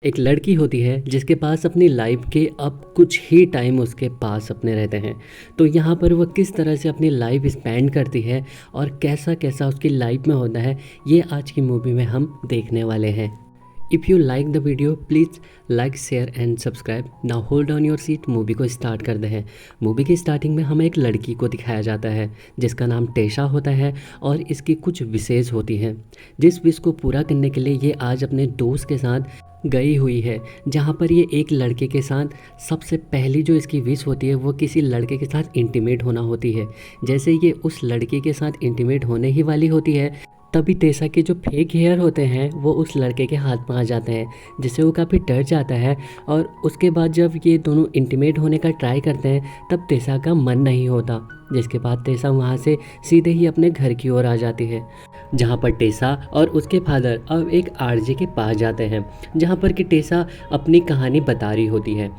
एक लड़की होती है जिसके पास अपनी लाइफ के अब कुछ ही टाइम उसके पास अपने रहते हैं। तो यहाँ पर वह किस तरह से अपनी लाइफ स्पेंड करती है और कैसा कैसा उसकी लाइफ में होता है, ये आज की मूवी में हम देखने वाले हैं। If you like the video please like share and subscribe. Now hold on your seat, movie को स्टार्ट करते हैं। मूवी की स्टार्टिंग में हमें एक लड़की को दिखाया जाता है जिसका नाम टेशा होता है और इसकी कुछ विशेष होती हैं, जिस विश को पूरा करने के लिए ये आज अपने दोस्त के साथ गई हुई है। जहाँ पर ये एक लड़के के साथ सबसे पहली जो इसकी विश होती है वो किसी लड़के के साथ इंटीमेट होना होती है। जैसे ये उस लड़के के साथ इंटीमेट होने ही वाली होती है, तभी टेसा के जो फेक हेयर होते हैं वो उस लड़के के हाथ में आ जाते हैं, जिससे वो काफ़ी डर जाता है। और उसके बाद जब ये दोनों इंटीमेट होने का ट्राई करते हैं तब टेसा का मन नहीं होता, जिसके बाद टेसा वहाँ से सीधे ही अपने घर की ओर आ जाती है। जहाँ पर टेसा और उसके फादर अब एक आरजे के पास जाते हैं, जहाँ पर कि टेसा अपनी कहानी बता रही होती है।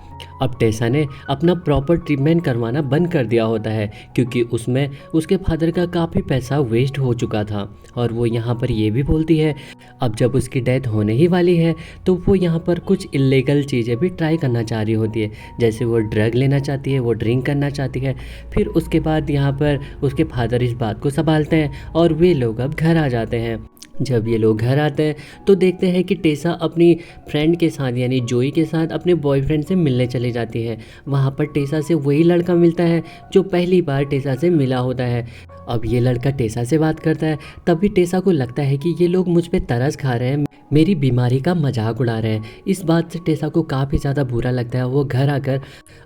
अब टेसा ने अपना प्रॉपर ट्रीटमेंट करवाना बंद कर दिया होता है, क्योंकि उसमें उसके फादर का काफ़ी पैसा वेस्ट हो चुका था। और वो यहाँ पर ये भी बोलती है अब जब उसकी डेथ होने ही वाली है तो वो यहाँ पर कुछ इलीगल चीज़ें भी ट्राई करना चाह रही होती है। जैसे वो ड्रग लेना चाहती है, वो ड्रिंक करना चाहती है। फिर उसके बाद यहाँ पर उसके फादर इस बात को संभालते हैं और वे लोग अब घर आ जाते हैं। जब ये लोग घर आते हैं तो देखते हैं कि टेसा अपनी फ्रेंड के साथ यानी जोई के साथ अपने बॉयफ्रेंड से मिलने चली जाती है। वहाँ पर टेसा से वही लड़का मिलता है जो पहली बार टेसा से मिला होता है। अब ये लड़का टेसा से बात करता है, तभी टेसा को लगता है कि ये लोग मुझ पे तरस खा रहे हैं, मेरी बीमारी का मजाक उड़ा रहे हैं। इस बात से टेसा को काफ़ी ज़्यादा बुरा लगता है। वो घर आकर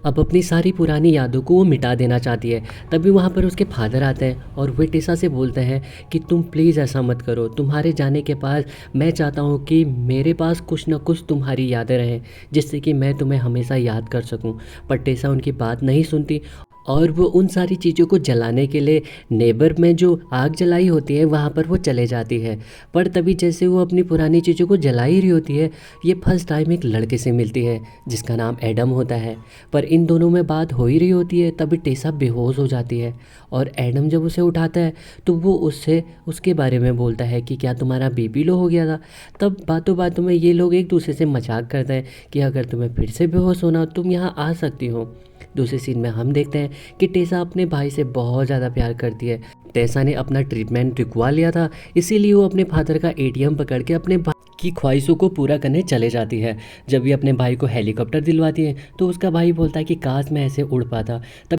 अब अपनी सारी पुरानी यादों को वो मिटा देना चाहती है। तभी वहाँ पर उसके फादर आते हैं और वे टेसा से बोलते हैं कि तुम प्लीज़ ऐसा मत करो, तुम्हारे जाने के बाद मैं चाहता हूँ कि मेरे पास कुछ ना कुछ तुम्हारी यादें रहें, जिससे कि मैं तुम्हें हमेशा याद कर सकूँ। पर टेसा उनकी बात नहीं सुनती और वो उन सारी चीज़ों को जलाने के लिए नेबर में जो आग जलाई होती है वहाँ पर वो चले जाती है। पर तभी जैसे वो अपनी पुरानी चीज़ों को जला ही रही होती है, ये फर्स्ट टाइम एक लड़के से मिलती है जिसका नाम एडम होता है। पर इन दोनों में बात हो ही रही होती है, तभी टेसा बेहोश हो जाती है और एडम जब उसे उठाता है तो वो उससे उसके बारे में बोलता है कि क्या तुम्हारा बीपी लो हो गया था। तब बातों बातों में ये लोग एक दूसरे से मजाक करते हैं कि अगर तुम्हें फिर से बेहोश होना तुम यहाँ आ सकती हो। दूसरे सीन में हम देखते हैं कि टेसा अपने भाई से बहुत ज़्यादा प्यार करती है। टेसा ने अपना ट्रीटमेंट रुकवा लिया था, इसीलिए वो अपने फादर का एटीएम पकड़ के अपने भाई की ख्वाहिशों को पूरा करने चले जाती है। जब ये अपने भाई को हेलीकॉप्टर दिलवाती है तो उसका भाई बोलता है कि काश मैं ऐसे उड़ पाता। तब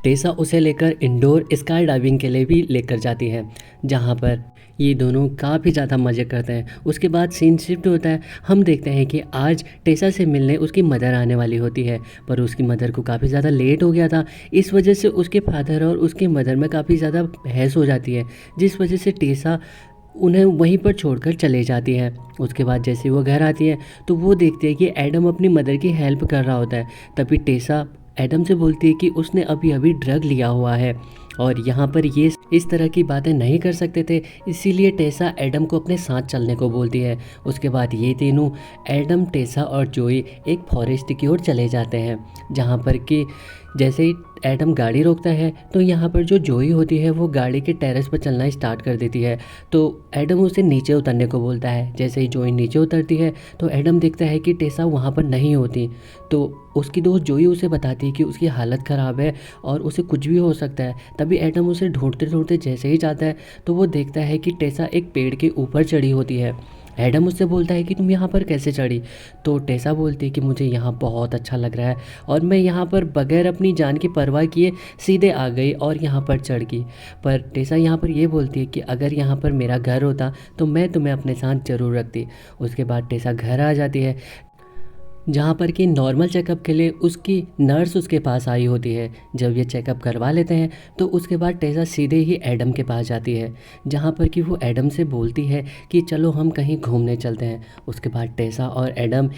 टेसा उसे लेकर इंडोर स्काई डाइविंग के लिए भी लेकर जाती है, जहाँ पर ये दोनों काफ़ी ज़्यादा मज़े करते हैं। उसके बाद सीन शिफ्ट होता है, हम देखते हैं कि आज टेसा से मिलने उसकी मदर आने वाली होती है, पर उसकी मदर को काफ़ी ज़्यादा लेट हो गया था। इस वजह से उसके फादर और उसके मदर में काफ़ी ज़्यादा बहस हो जाती है, जिस वजह से टेसा उन्हें वहीं पर छोड़कर चले जाती है। उसके बाद जैसे वो घर आती है तो वो देखती है कि एडम अपनी मदर की हेल्प कर रहा होता है। तभी टेसा एडम से बोलती है कि उसने अभी अभी ड्रग लिया हुआ है और यहाँ पर ये इस तरह की बातें नहीं कर सकते थे, इसीलिए टेसा एडम को अपने साथ चलने को बोलती है। उसके बाद ये तीनों एडम, टेसा और जोई एक फॉरेस्ट की ओर चले जाते हैं, जहाँ पर कि जैसे ही एडम गाड़ी रोकता है तो यहाँ पर जो जोई होती है वो गाड़ी के टेरेस पर चलना स्टार्ट कर देती है। तो एडम उसे नीचे उतरने को बोलता है। जैसे ही जोई नीचे उतरती है तो एडम देखता है कि टेसा वहाँ पर नहीं होती। तो उसकी दोस्त जोई उसे बताती है कि उसकी हालत ख़राब है और उसे कुछ भी हो सकता है। तभी एडम उसे ढूंढते ढूंढते जैसे ही जाता है तो वो देखता है कि टेसा एक पेड़ के ऊपर चढ़ी होती है। एडम उससे बोलता है कि तुम यहाँ पर कैसे चढ़ी। तो टेसा बोलती है कि मुझे यहाँ बहुत अच्छा लग रहा है और मैं यहाँ पर बगैर अपनी जान की परवाह किए सीधे आ गई और यहाँ पर चढ़ गई। पर टेसा यहाँ पर ये बोलती है कि अगर यहाँ पर मेरा घर होता तो मैं तुम्हें अपने साथ ज़रूर रखती। उसके बाद टेसा घर आ जाती है, जहाँ पर कि नॉर्मल चेकअप के लिए उसकी नर्स उसके पास आई होती है। जब ये चेकअप करवा लेते हैं तो उसके बाद टेसा सीधे ही एडम के पास जाती है, जहाँ पर कि वो एडम से बोलती है कि चलो हम कहीं घूमने चलते हैं। उसके बाद टेसा और एडम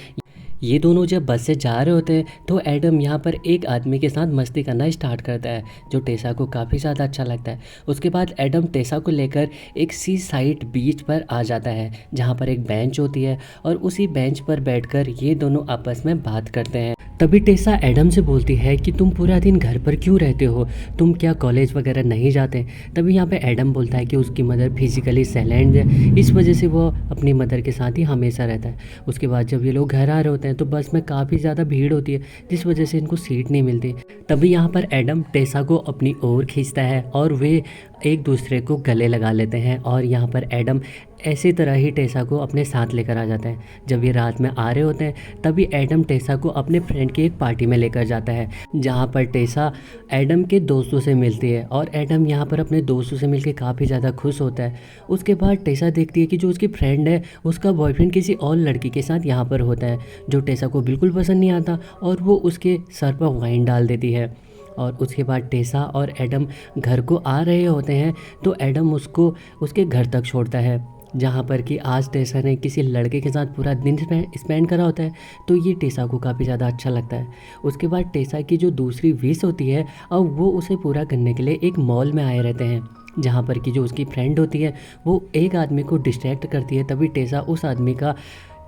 ये दोनों जब बस से जा रहे होते हैं तो एडम यहाँ पर एक आदमी के साथ मस्ती करना स्टार्ट करता है, जो टेसा को काफ़ी ज़्यादा अच्छा लगता है। उसके बाद एडम टेसा को लेकर एक सी साइड बीच पर आ जाता है, जहाँ पर एक बेंच होती है और उसी बेंच पर बैठकर ये दोनों आपस में बात करते हैं। तभी टेसा एडम से बोलती है कि तुम पूरा दिन घर पर क्यों रहते हो, तुम क्या कॉलेज वगैरह नहीं जाते। तभी यहाँ पे एडम बोलता है कि उसकी मदर फिजिकली साइलेंट है, इस वजह से वो अपनी मदर के साथ ही हमेशा रहता है। उसके बाद जब ये लोग घर आ रहे होते हैं तो बस में काफ़ी ज़्यादा भीड़ होती है, जिस वजह से इनको सीट नहीं मिलती। तभी यहाँ पर एडम टेसा को अपनी ओर खींचता है और वे एक दूसरे को गले लगा लेते हैं, और यहाँ पर एडम ऐसी तरह ही टेसा को अपने साथ लेकर आ जाता है। जब ये रात में आ रहे होते हैं तभी एडम टेसा को अपने फ्रेंड की एक पार्टी में लेकर जाता है, जहाँ पर टेसा एडम के दोस्तों से मिलती है, और एडम यहाँ पर अपने दोस्तों से मिलकर काफ़ी ज़्यादा खुश होता है। उसके बाद टेसा देखती है कि जो उसकी फ्रेंड है उसका बॉयफ्रेंड किसी और लड़की के साथ यहाँ पर होता है, जो टेसा को बिल्कुल पसंद नहीं आता, और वो उसके सर पर वाइन डाल देती है। और उसके बाद टेसा और एडम घर को आ रहे होते हैं तो एडम उसको उसके घर तक छोड़ता है, जहाँ पर कि आज टेसा ने किसी लड़के के साथ पूरा दिन स्पेंड करा होता है, तो ये टेसा को काफ़ी ज़्यादा अच्छा लगता है। उसके बाद टेसा की जो दूसरी विश होती है, अब वो उसे पूरा करने के लिए एक मॉल में आए रहते हैं, जहाँ पर कि जो उसकी फ्रेंड होती है वो एक आदमी को डिस्ट्रैक्ट करती है। तभी टेसा उस आदमी का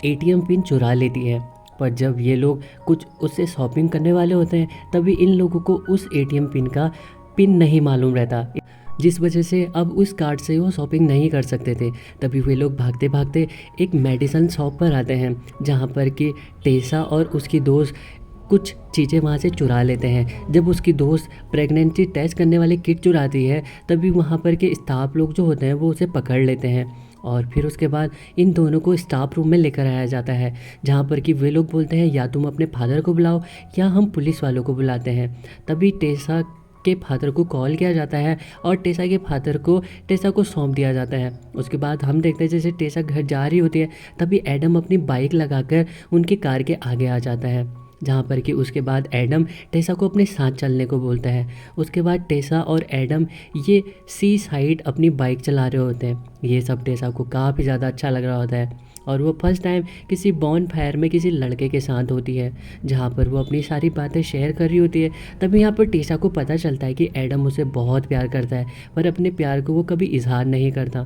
एटीएम पिन चुरा लेती है, पर जब ये लोग कुछ उससे शॉपिंग करने वाले होते हैं तभी इन लोगों को उस एटीएम पिन का पिन नहीं मालूम रहता, जिस वजह से अब उस कार्ड से वो शॉपिंग नहीं कर सकते थे। तभी वे लोग भागते भागते एक मेडिसिन शॉप पर आते हैं, जहाँ पर कि टेसा और उसकी दोस्त कुछ चीज़ें वहाँ से चुरा लेते हैं। जब उसकी दोस्त प्रेगनेंसी टेस्ट करने वाली किट चुराती है तभी वहाँ पर के स्टाफ लोग जो होते हैं वो उसे पकड़ लेते हैं, और फिर उसके बाद इन दोनों को स्टाफ रूम में लेकर आया जाता है, जहाँ पर कि वे लोग बोलते हैं या तुम अपने फादर को बुलाओ या हम पुलिस वालों को बुलाते हैं। तभी टेसा के फादर को कॉल किया जाता है और टेसा के फादर को टेसा को सौंप दिया जाता है। उसके बाद हम देखते हैं जैसे टेसा घर जा रही होती है तभी एडम अपनी बाइक लगाकर उनकी कार के आगे आ जाता है, जहाँ पर कि उसके बाद एडम टेसा को अपने साथ चलने को बोलता है। उसके बाद टेसा और एडम ये सी साइड अपनी बाइक चला रहे होते हैं। ये सब टेसा को काफ़ी ज़्यादा अच्छा लग रहा होता है, और वो फर्स्ट टाइम किसी बॉन फायर में किसी लड़के के साथ होती है, जहाँ पर वो अपनी सारी बातें शेयर कर रही होती है। तभी यहाँ पर टेसा को पता चलता है कि एडम उसे बहुत प्यार करता है, पर अपने प्यार को वो कभी इजहार नहीं करता।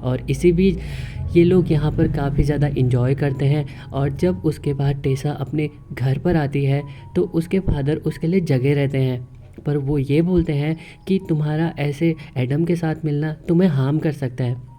और इसी बीच ये लोग यहाँ पर काफ़ी ज़्यादा इंजॉय करते हैं, और जब उसके बाद टेसा अपने घर पर आती है तो उसके फादर उसके लिए जगे रहते हैं, पर वो ये बोलते हैं कि तुम्हारा ऐसे एडम के साथ मिलना तुम्हें हार्म कर सकता है।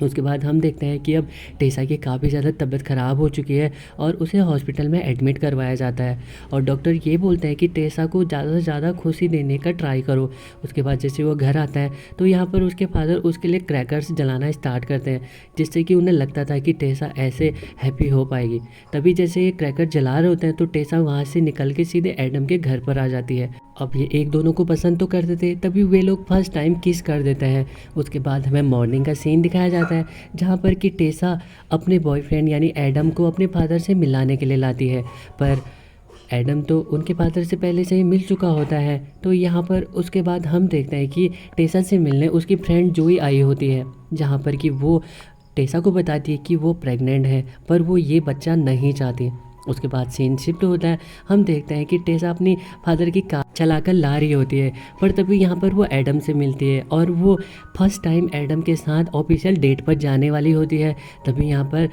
उसके बाद हम देखते हैं कि अब टेसा की काफ़ी ज़्यादा तबीयत ख़राब हो चुकी है और उसे हॉस्पिटल में एडमिट करवाया जाता है, और डॉक्टर ये बोलते हैं कि टेसा को ज़्यादा से ज़्यादा खुशी देने का ट्राई करो। उसके बाद जैसे वो घर आता है तो यहाँ पर उसके फादर उसके लिए क्रैकर्स जलाना स्टार्ट करते हैं, जिससे कि उन्हें लगता था कि टेसा ऐसे हैप्पी हो पाएगी। तभी जैसे ये क्रैकर जला रहे होते हैं तो टेसा वहाँ से निकल के सीधे एडम के घर पर आ जाती है। अब ये एक दोनों को पसंद तो करते थे, तभी वे लोग फर्स्ट टाइम किस कर देते हैं। उसके बाद हमें मॉर्निंग का सीन दिखाया जाता है, जहाँ पर कि टेसा अपने बॉयफ्रेंड यानी एडम को अपने फादर से मिलाने के लिए लाती है, पर एडम तो उनके फादर से पहले से ही मिल चुका होता है। तो यहाँ पर उसके बाद हम देखते हैं कि टेसा से मिलने उसकी फ्रेंड जोई आई होती है, जहाँ पर कि वो टेसा को बताती है कि वो प्रेग्नेंट है, पर वो ये बच्चा नहीं चाहती। उसके बाद सीन शिफ्ट होता है, हम देखते हैं कि टेसा अपनी फादर की कार चलाकर ला रही होती है, पर तभी यहाँ पर वो एडम से मिलती है और वो फर्स्ट टाइम एडम के साथ ऑफिशियल डेट पर जाने वाली होती है। तभी यहाँ पर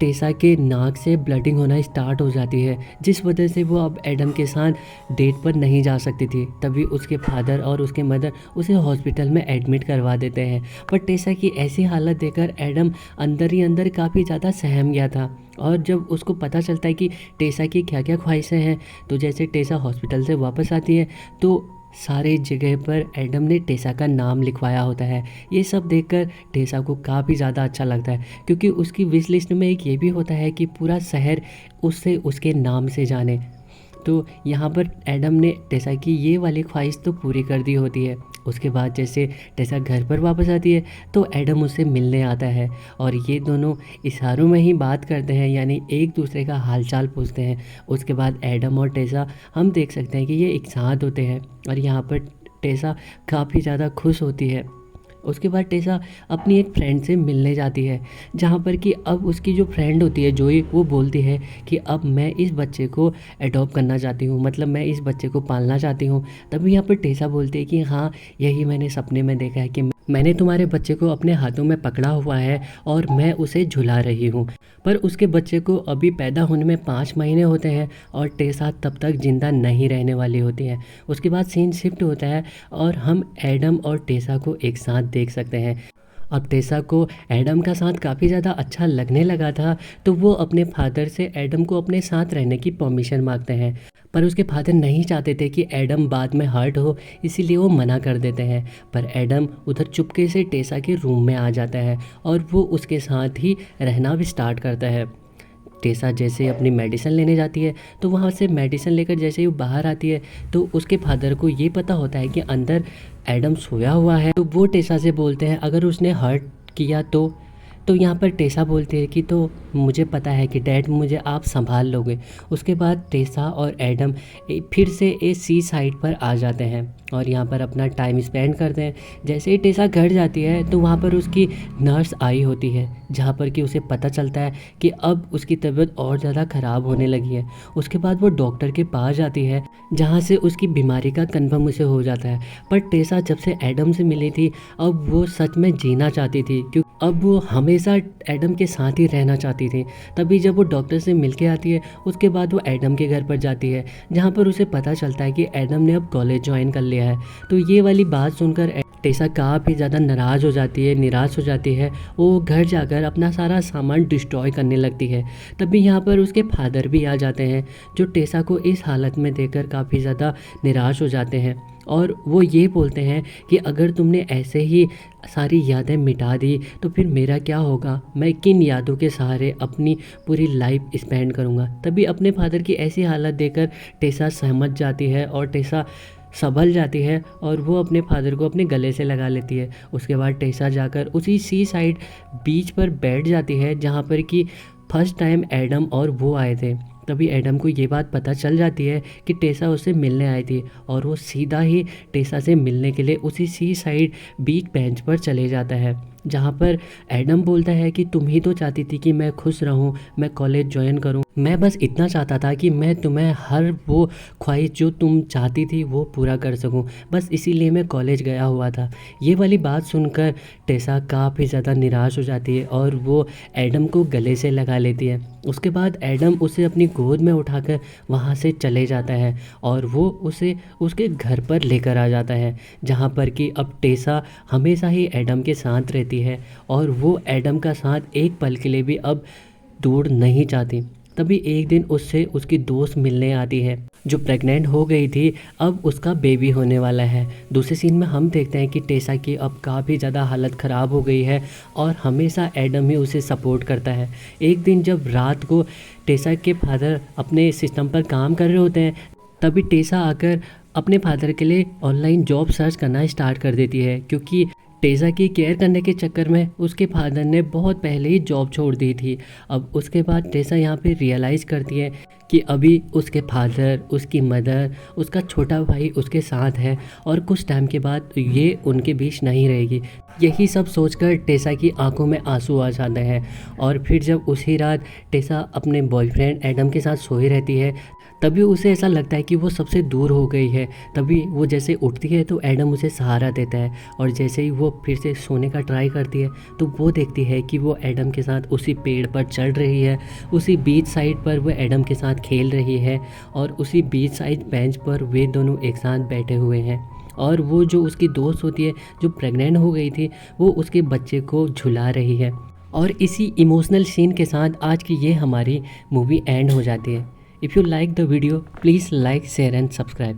टेसा के नाक से ब्लडिंग होना स्टार्ट हो जाती है, जिस वजह से वो अब एडम के साथ डेट पर नहीं जा सकती थी। तभी उसके फादर और उसके मदर उसे हॉस्पिटल में एडमिट करवा देते हैं, पर टेसा की ऐसी हालत देखकर एडम अंदर ही अंदर काफ़ी ज़्यादा सहम गया था। और जब उसको पता चलता है कि टेसा की क्या क्या ख्वाहिशें हैं, तो जैसे टेसा हॉस्पिटल से वापस आती है तो सारे जगह पर एडम ने टेसा का नाम लिखवाया होता है। ये सब देखकर टेसा को काफ़ी ज़्यादा अच्छा लगता है, क्योंकि उसकी विश लिस्ट में एक ये भी होता है कि पूरा शहर उससे उसके नाम से जाने। तो यहाँ पर एडम ने टेसा की ये वाली ख्वाहिश तो पूरी कर दी होती है। उसके बाद जैसे टेसा घर पर वापस आती है तो एडम उससे मिलने आता है, और ये दोनों इशारों में ही बात करते हैं, यानी एक दूसरे का हालचाल पूछते हैं। उसके बाद एडम और टेसा हम देख सकते हैं कि ये एक साथ होते हैं, और यहाँ पर टेसा काफ़ी ज़्यादा खुश होती है। उसके बाद टेसा अपनी एक फ्रेंड से मिलने जाती है, जहाँ पर कि अब उसकी जो फ्रेंड होती है जोई, वो बोलती है कि अब मैं इस बच्चे को अडॉप्ट करना चाहती हूँ, मतलब मैं इस बच्चे को पालना चाहती हूँ। तभी यहाँ पर टेसा बोलती है कि हाँ, यही मैंने सपने में देखा है कि मैंने तुम्हारे बच्चे को अपने हाथों में पकड़ा हुआ है और मैं उसे झुला रही हूँ। पर उसके बच्चे को अभी पैदा होने में 5 महीने होते हैं और टेसा तब तक ज़िंदा नहीं रहने वाली होती है। उसके बाद सीन शिफ्ट होता है और हम एडम और टेसा को एक साथ देख सकते हैं। अब टेसा को एडम का साथ काफ़ी ज़्यादा अच्छा लगने लगा था, तो वो अपने फादर से एडम को अपने साथ रहने की परमिशन मांगते हैं। पर उसके फादर नहीं चाहते थे कि एडम बाद में हर्ट हो, इसीलिए वो मना कर देते हैं। पर एडम उधर चुपके से टेसा के रूम में आ जाता है और वो उसके साथ ही रहना भी स्टार्ट करता है। टेसा जैसे अपनी मेडिसिन लेने जाती है, तो वहाँ से मेडिसिन लेकर जैसे ही वो बाहर आती है, तो उसके फादर को ये पता होता है कि अंदर एडम सोया हुआ है। तो वो टेसा से बोलते हैं अगर उसने हर्ट किया तो यहाँ पर टेसा बोलती है कि तो मुझे पता है कि डैड मुझे आप संभाल लोगे। उसके बाद टेसा और एडम फिर से एक सी साइड पर आ जाते हैं और यहाँ पर अपना टाइम स्पेंड करते हैं। जैसे ही टेसा घर जाती है तो वहाँ पर उसकी नर्स आई होती है, जहाँ पर कि उसे पता चलता है कि अब उसकी तबीयत और ज़्यादा ख़राब होने लगी है। उसके बाद वो डॉक्टर के पास जाती है, जहाँ से उसकी बीमारी का कन्फर्म उसे हो जाता है। पर टेसा जब से एडम से मिली थी, अब वो सच में जीना चाहती थी, क्योंकि अब वो हमेशा एडम के साथ ही रहना चाहती थी। तभी जब वो डॉक्टर से मिल के आती है, उसके बाद वो एडम के घर पर जाती है, जहाँ पर उसे पता चलता है कि एडम ने अब कॉलेज ज्वाइन कर लिया है। तो ये वाली बात सुनकर टेसा काफ़ी ज़्यादा नाराज़ हो जाती है, निराश हो जाती है। वो घर जाकर अपना सारा सामान डिस्ट्रॉय करने लगती है। तभी यहाँ पर उसके फादर भी आ जाते हैं, जो टेसा को इस हालत में देखकर काफ़ी ज़्यादा निराश हो जाते हैं और वो ये बोलते हैं कि अगर तुमने ऐसे ही सारी यादें मिटा दी तो फिर मेरा क्या होगा, मैं किन यादों के सहारे अपनी पूरी लाइफ स्पेंड करूँगा। तभी अपने फादर की ऐसी हालत देखकर टेसा समझ जाती है और टेसा संभल जाती है और वो अपने फादर को अपने गले से लगा लेती है। उसके बाद टेसा जाकर उसी सी साइड बीच पर बैठ जाती है, जहाँ पर कि फर्स्ट टाइम एडम और वो आए थे। तभी एडम को ये बात पता चल जाती है कि टेसा उससे मिलने आई थी और वो सीधा ही टेसा से मिलने के लिए उसी सी साइड बीच बेंच पर चले जाता है, जहाँ पर एडम बोलता है कि तुम ही तो चाहती थी कि मैं खुश रहूं, मैं कॉलेज ज्वाइन करूं, मैं बस इतना चाहता था कि मैं तुम्हें हर वो ख्वाहिश जो तुम चाहती थी वो पूरा कर सकूं, बस इसीलिए मैं कॉलेज गया हुआ था। ये वाली बात सुनकर टेसा काफ़ी ज़्यादा निराश हो जाती है और वो एडम को गले से लगा लेती है। उसके बाद एडम उसे अपनी गोद में उठाकर वहाँ से चले जाता है और वो उसे उसके घर पर लेकर आ जाता है, जहाँ पर कि अब टेसा हमेशा ही एडम के साथ रहती है और वो एडम का साथ एक पल के लिए भी अब दूर नहीं चाहती। तभी एक दिन उससे उसकी दोस्त मिलने आती है, जो प्रेग्नेंट हो गई थी, अब उसका बेबी होने वाला है। दूसरे सीन में हम देखते हैं कि टेसा की अब काफ़ी ज़्यादा हालत ख़राब हो गई है और हमेशा एडम ही उसे सपोर्ट करता है। एक दिन जब रात को टेसा के फादर अपने सिस्टम पर काम कर रहे होते हैं, तभी टेसा आकर अपने फादर के लिए ऑनलाइन जॉब सर्च करना स्टार्ट कर देती है, क्योंकि टेसा की केयर करने के चक्कर में उसके फादर ने बहुत पहले ही जॉब छोड़ दी थी। अब उसके बाद टेसा यहाँ पे रियलाइज़ करती है कि अभी उसके फादर, उसकी मदर, उसका छोटा भाई उसके साथ है और कुछ टाइम के बाद ये उनके बीच नहीं रहेगी। यही सब सोचकर टेसा की आंखों में आंसू आ जाते हैं और फिर जब उसी रात टेसा अपने बॉयफ्रेंड एडम के साथ सोई रहती है, तभी उसे ऐसा लगता है कि वो सबसे दूर हो गई है। तभी वो जैसे उठती है तो एडम उसे सहारा देता है और जैसे ही वो फिर से सोने का ट्राई करती है तो वो देखती है कि वो एडम के साथ उसी पेड़ पर चढ़ रही है, उसी बीच साइड पर वो एडम के साथ खेल रही है और उसी बीच साइड बेंच पर वे दोनों एक साथ बैठे हुए हैं। और वो जो उसकी दोस्त होती है, जो प्रेग्नेंट हो गई थी, वो उसके बच्चे को झुला रही है। और इसी इमोशनल सीन के साथ आज की ये हमारी मूवी एंड हो जाती है। If you like the video, please like, share and subscribe.